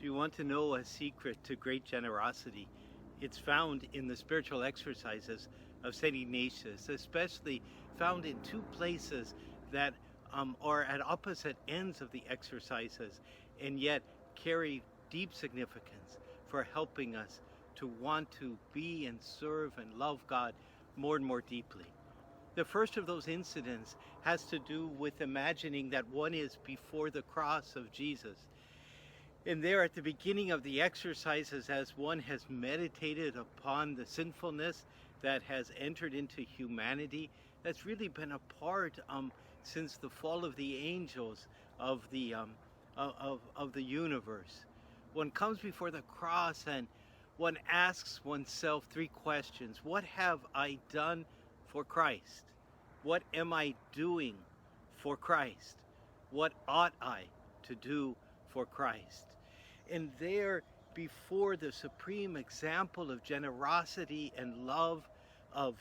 you want to know a secret to great generosity, it's found in the spiritual exercises of St Ignatius, especially found in two places that are at opposite ends of the exercises and yet carry deep significance for helping us to want to be and serve and love God more and more deeply. The first of those incidents has to do with imagining that one is before the cross of Jesus. And there at the beginning of the exercises, as one has meditated upon the sinfulness that has entered into humanity, that's really been a part since the fall of the angels of the universe. One comes before the cross and one asks oneself three questions. What have I done for Christ? What am I doing for Christ? What ought I to do for Christ? And there, before the supreme example of generosity and love, of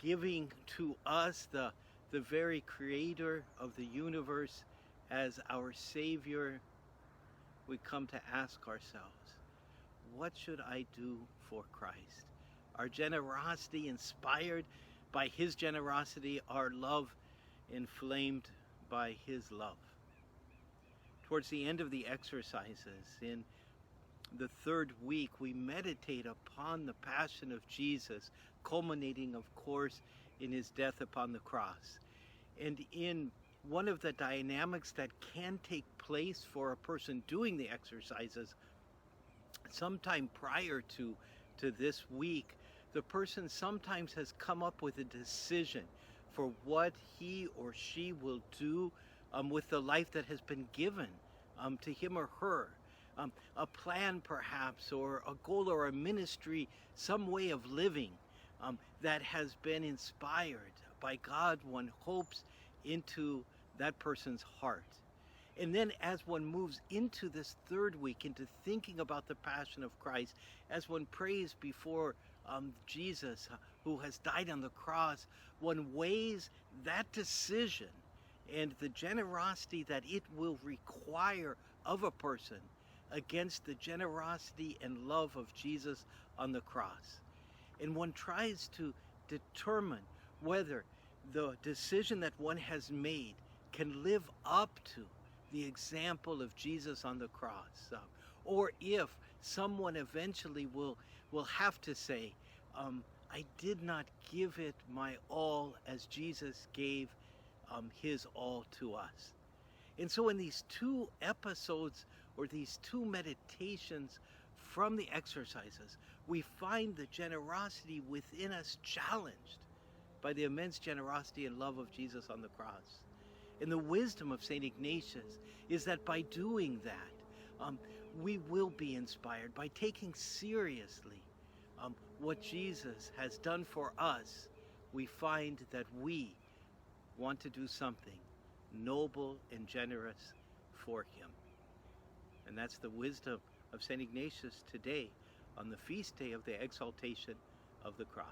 giving to us the very creator of the universe as our Savior, we come to ask ourselves, what should I do for Christ? Our generosity inspired by His generosity, our love inflamed by His love. Towards the end of the exercises, in the third week, we meditate upon the passion of Jesus, culminating, of course, in His death upon the cross. And in one of the dynamics that can take place for a person doing the exercises, sometime prior to this week, the person sometimes has come up with a decision for what he or she will do with the life that has been given to him or her. A plan perhaps, or a goal or a ministry, some way of living that has been inspired by God, one hopes, into that person's heart. And then as one moves into this third week, into thinking about the passion of Christ, as one prays before Jesus, who has died on the cross, one weighs that decision and the generosity that it will require of a person against the generosity and love of Jesus on the cross. And one tries to determine whether the decision that one has made can live up to the example of Jesus on the cross, or if someone eventually will have to say, I did not give it my all as Jesus gave His all to us. And so in these two episodes, or these two meditations from the exercises, we find the generosity within us challenged by the immense generosity and love of Jesus on the cross. And the wisdom of St Ignatius is that by doing that, we will be inspired by taking seriously what Jesus has done for us. We find that we want to do something noble and generous for Him. And that's the wisdom of St Ignatius today on the feast day of the exaltation of the cross.